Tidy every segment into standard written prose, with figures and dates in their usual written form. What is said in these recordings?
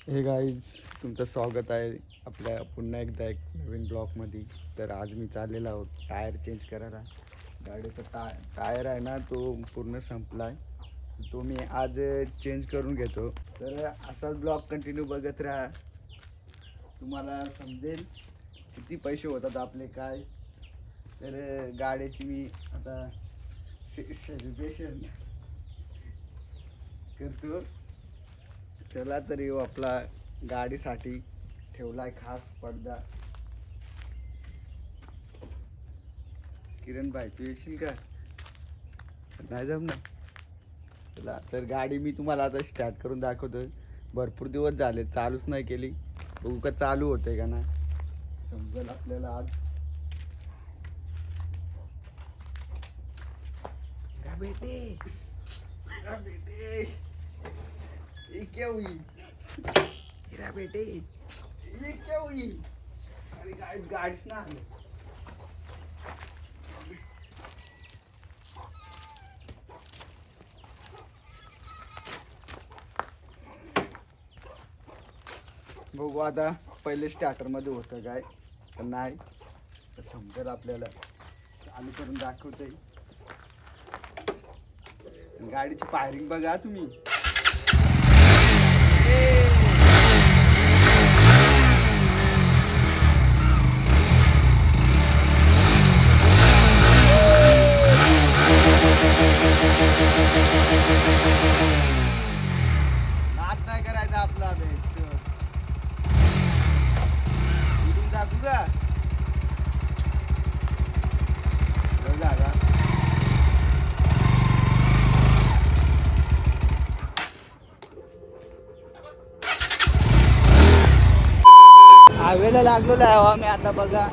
हे गाईज, तुमचं स्वागत आहे आपल्या पुन्हा एकदा एक नवीन ब्लॉगमध्ये. तर आज मी चाललेला आहोत टायर चेंज करायला. गाडीचा टायर आहे ना, तो पूर्ण संपला आहे. तो मी आज चेंज करून घेतो. तर असाच ब्लॉग कंटिन्यू बघत राहा, तुम्हाला समजेल किती पैसे होतात आपले काय. तर गाडीची मी आता सेलिब्रेशन करतो. चला तर येऊ आपला गाडीसाठी ठेवलाय खास पडदा. किरण भाई तू येशील का? नाही जमणार. चला तर गाडी मी तुम्हाला आता स्टार्ट करून दाखवतोय. भरपूर दिवस झाले चालूच नाही केली, बघू का चालू होते का नाही, समजेल आपल्याला आज. बेटे बेटे ये क्या हुई? हीरा बेटे ये क्या हुई? अरे गाडीच ना आली. बघू आता पहिले स्टार्टर मध्ये होतं काय पण नाही, तर समजेल आपल्याला. चालू करून दाखवतोय. गाडीची फायरिंग बघा तुम्ही. नाद नाही करायचा आपला भेट. इथून दाखवू का? बघा हवेला लागलेलो आहे आम्ही आता. बघा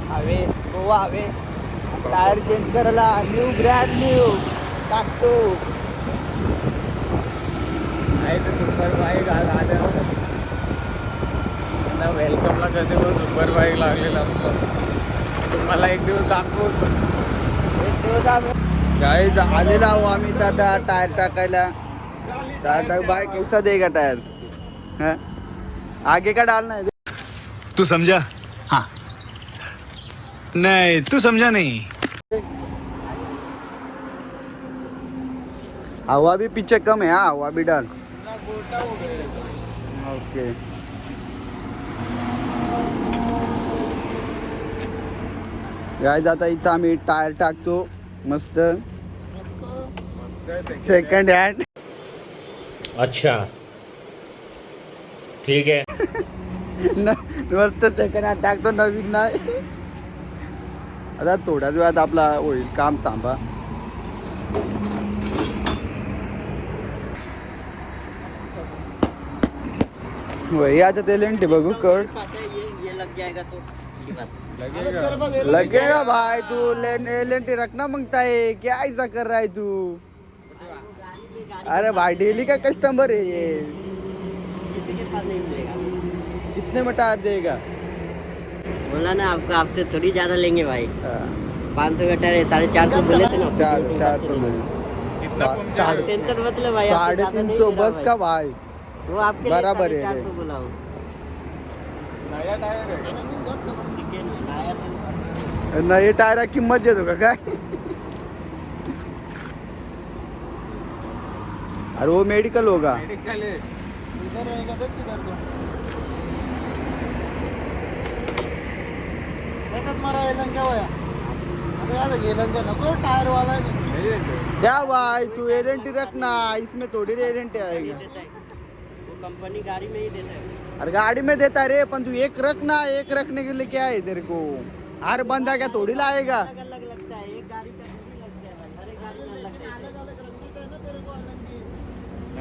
हवे, गोवा हवे. टायर चेंज करायला न्यू ब्रँड न्यू टाकतो. आहे तर सुपर बाईक आज आल्यावर वेलकमला कधी पण सुपर बाईक लागलेला असतं. तुम्हाला एक दिवस दाखवतो. एक दिवस आम्ही गाईज आलेला आहो आम्ही आता टायर टाकायला. टायर टाक बाय कैसा देगा टायर? हाँ आगे का डालना है? तू समझा? हाँ नहीं तू समझा नहीं. हवा भी पीछे कम है. हाँ हवा भी डाल. ओके गाइस, आता इथं आम्ही टायर टाकतो. मस्त सेकंड हँड. अच्छा ठीक है. मस्त सेकंड हँड टाकतो, नवीन नाही. आता थोड्याच वेळात आपला होईल काम. थांबा. वही आता ते लेंटी बघू कळ. ये लग जाएगा तो लगेगा भाई. तू लेंटी रखना मांगता है क्या? ऐसा कर रहा है तू? अरे भाई डेली का कस्टमर है ये. किसी के पास नहीं मिलेगा. कितने में टायर देगा? बोला ना आपको, आपसे थोड़ी ज्यादा लेंगे भाई. हाँ, 500 का टायर 450 बोले थे ना. 400 टेंशन मतलब भाई. 350 बस का भाई. वो आपके बराबर है. 450 बोला हूँ. नये टायर किंमत देतो का काय? अरे वो मेडिकल होगा. क्या भाई तू एलएनटी रखना, इसमें थोड़ी एलएनटी आएगा. वो कंपनी गाड़ी में ही देता है. अरे गाड़ी में देता है रे, पण तू एक रखना. एक रखने के लिए क्या है तेरे को? हर बंदा क्या थोड़ी लाएगा. अलग अलग लगता है. एक गाड़ी का थोड़ी लगता है भाई. हर एक गाड़ी में अलग लगता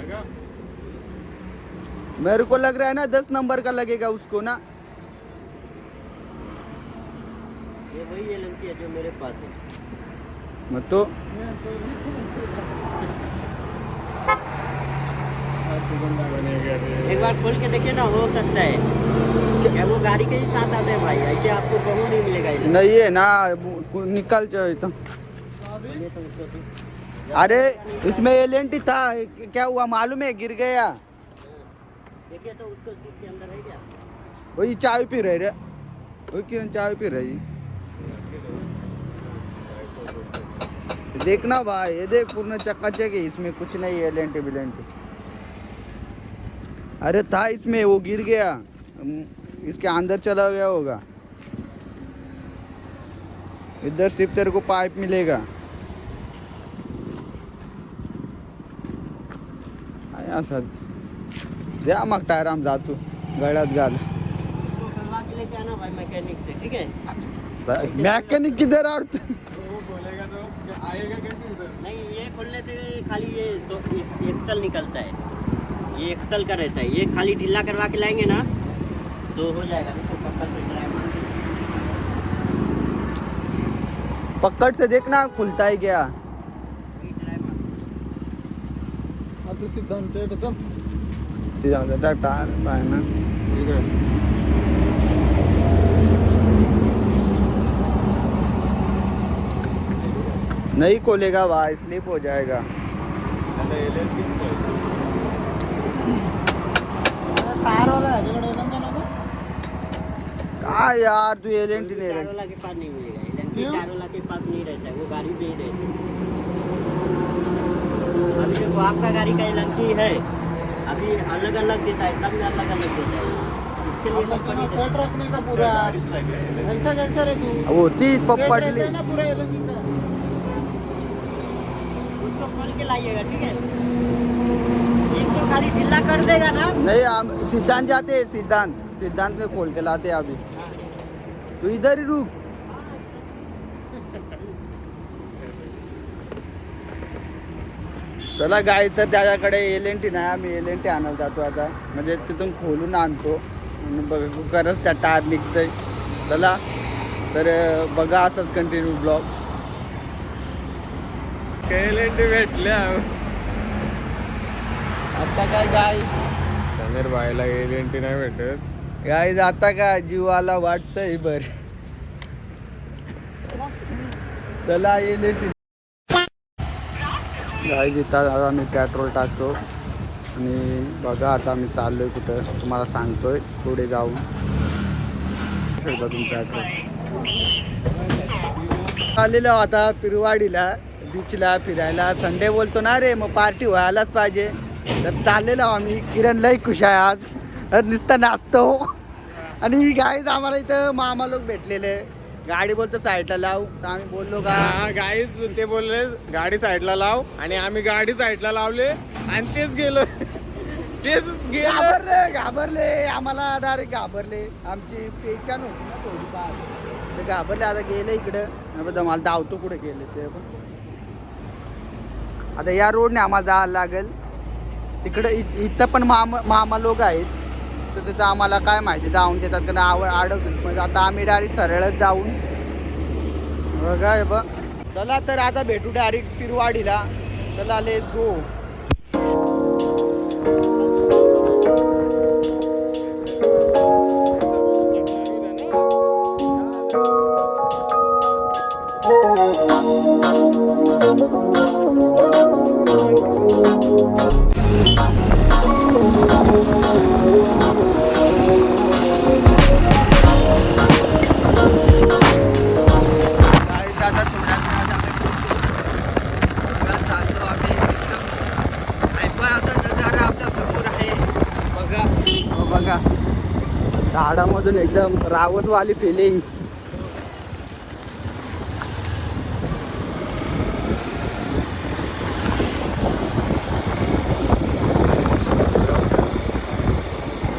है. मेरे को लग रहा है ना 10 नंबर का लगेगा उसको ना. ये वही एलएनटी है जो मेरे पास है. मग तो एक बार खोल के देखिए ना, हो सकता है क्या वो गाड़ी के ही साथ आते हैं भाई. ऐसे आपको कहीं नहीं मिलेगा ये. नहीं है ना, निकल जाए तो. अरे इसमें एलएनटी था, क्या हुआ मालूम है? गिर गया. देखिए तो उसको सीट के अंदर है क्या? वही चाय पी रहे रे, वही किरण चाय पी रही। देखना भाई, ये देख पूर्ण चकाचक है, इसमें कुछ नहीं है लेंटी बिलेंटी। अरे था इसमें, वो गिर गया, इसके अंदर चला गया होगा। इधर सिर्फ तेरे को पाइप मिलेगा। असं द्या मग टायर आम जातो गळ्यात घाल। उसको सलवा के लेके आना भाई मैकेनिक से, ठीक है? मैकेनिक किधर और वो बोलेगा तो आएगा कैसे उधर? नहीं, ये खोलने से खाली ये एक्सल निकलता है, ये एक्सल का रहता है। ये खाली ढीला करवा के लाएंगे ना तो हो जाएगा। इसको पकड़ से ड्राइव मार के। पकड़ से देखना खुलता है क्या। वही ड्राइव मार। आता सिद्धांत आहे त्याचा. सीधा टायर पाहिजे ना। ठीक आहे. नहीं खोलेगा भाई, स्लिप हो जाएगा। टायर वाला ह्याच्याकडे येणार ना. का यार तू एलेंटी नहीं रही। चारोला के पास नहीं मिलेगा, एलेंटी क्यों? चारोला के पास नहीं रहता है, वो गाड़ी पे ही रहता है। अभी देखो आपका गाड़ी का एलेंटी है, अभी अलग अलग देता है, सब में अलग अलग देता है। इसके लिए आपला कंपनी सेट रखने का पूरा. ऐसा कैसा रे तू? वो ती सेट रहता पपडली है ना पूरा एलएमजी का. उसको खोल के लाइएगा, ठीक है? इसको खाली ढीला कर देगा ना। नहीं, हम सिद्धांत जाते हैं, सिद्धांत में खोल के लाते हैं अभी। तू इधर ही रुक। चला गाय, तर त्याच्याकडे एलेंटी नाही, आम्ही एलेंटी आणायला जातो आता, म्हणजे तिथून खोलून आणतो आणि बघ खरंच त्या टायर निघतंय। चला तर बघा असंच कंटिन्यू ब्लॉग। एलएनटी भेटल्या. आता काय गाय समीर भाईला एलएनटी नाही भेटत. गाय आता काय जीवाला वाटतंय बर। चला एलेंटी गाय जिथं आता मी पेट्रोल टाकतो आणि बघा आता मी चाललोय कुठं तुम्हाला सांगतोय पुढे जाऊन शकता तुम्ही पेट्रोल। आलेलो आता पिरवाडीला बीचला फिरायला, संडे बोलतो ना रे, मग पार्टी व्हायलाच पाहिजे। तर चाललेलो आम्ही, किरण लई खुश आहे आज, नुसतं नाचतो। आणि ही गाय आम्हाला इथं मामा लोक भेटलेले, गाडी बोलतो साईडला लाव, तर आम्ही बोललो का गाडी ते बोलले गाडी साईडला लाव, आणि आम्ही गाडी साईडला लावले आणि तेच गेलो. घाबरले आम्हाला, डायरेक्ट घाबरले। आमची पेचान होती ना थोडीफार, ते घाबरले। आता गेले इकडं, मला धावतो कुठे गेले ते पण। आता या रोडने आम्हाला जायला लागेल तिकडं। इथं पण मामा लोक आहेत, तर तिथं आम्हाला काय माहिती जाऊन देतात का नाही अडवतात, म्हणजे आता आम्ही डायरेक्ट सरळच जाऊन बघा हे बघ। चला तर आता भेटू डायरेक्ट पिरवाडीला, चला लेट्स गो। बघा झाडामधून एकदम रावसवाली फिलिंग।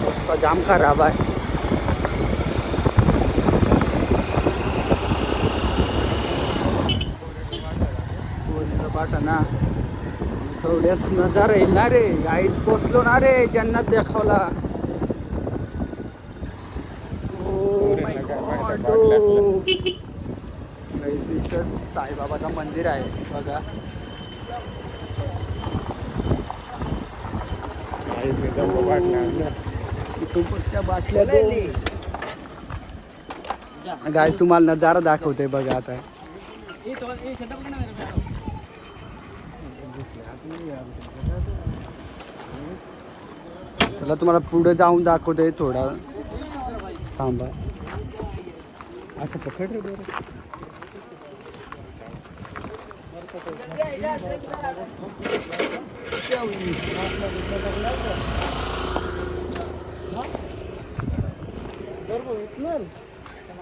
रस्ता जाम खराब आहे। पाठा ना थोड्याच नजारा येईल ना रे, गाईच पोचलो ना रे, जन्नत दाखवला। इथं साईबाबाचं मंदिर आहे बघा। तुपाच्या बाटल्या गाईस तुम्हाला नजारा दाखवते बघा आता। चला तुम्हाला पुढे जाऊन दाखवते थोडा थांबा. असं पकड रे बरं.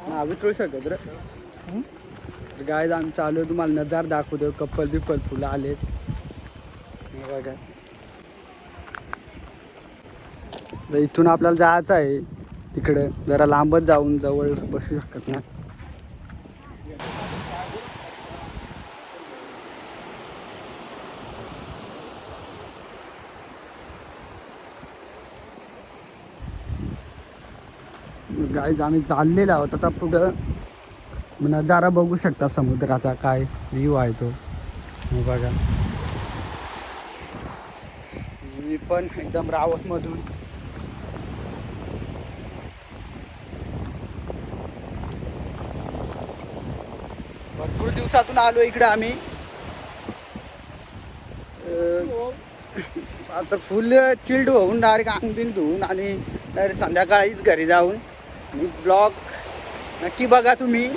हा विचारू शकत रे. गाय आम्ही चालू आहे, तुम्हाला नजार दाखवतो. कप्पल बिप्पल फुलं आलेत बघा. इथून आपल्याला जायचं आहे तिकडे, जरा लांबच जाऊन जवळ बसू शकत ना. गाईज आम्ही चाललेलो आहोत आता पुढं. नजारा बघू शकता समुद्राचा, काय व्ह्यू आहे तो बघा. मी पण एकदम रावसमधून भरपूर दिवसातून आलो इकडे आम्ही. आता फुल चिल्ड होऊन डायरेक्ट अंग बिन धुवून आणि डायरेक्ट संध्याकाळीच घरी जाऊन. आणि ब्लॉग नक्की बघा तुम्ही.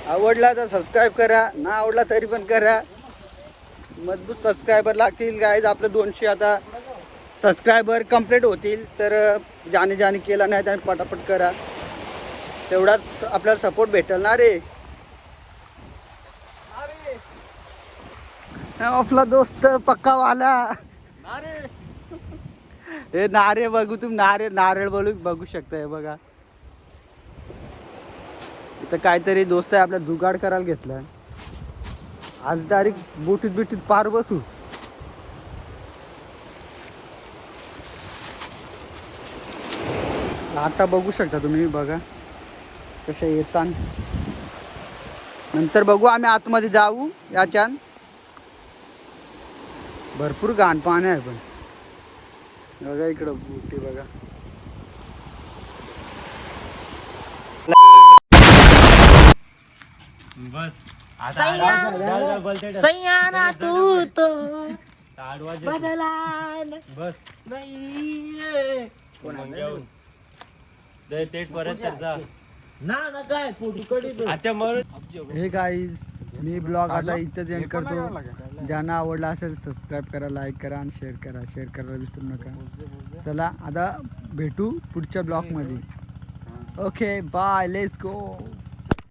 आवडला तर सबस्क्राईब करा, ना आवडला तरी पण करा. मजबूत सबस्क्रायबर लागतील गाईज. आपलं 200 आता सबस्क्रायबर कंप्लीट होतील. तर ज्याने केला नाही त्याने पटापट करा, तेवढाच आपल्याला सपोर्ट भेटेल ना रे. आपला दोस्त पक्का वाला हे नारे बघू तुम्ही. नारळ बघू शकता बघा. इथं काहीतरी दोस्त आहे आपल्या जुगाड करायला घेतला. आज डायरेक्ट बोटीत पार बसू. लाटा बघू शकता तुम्ही बघा कशा येतात. नंतर बघू आम्ही आतमध्ये जाऊ. याच्यान भरपूर घाण पाणी आहे पण बघा इकडं बोटी बघा. सैयाना तू तो बदला हे गाईज मी ब्लॉग आता इथंच एंड करतो. ज्यांना आवडला असेल सबस्क्राईब करा, लाईक करा आणि शेअर करायला विसरू नका. चला आता भेटू पुढच्या ब्लॉगमध्ये. Okay bye, let's go.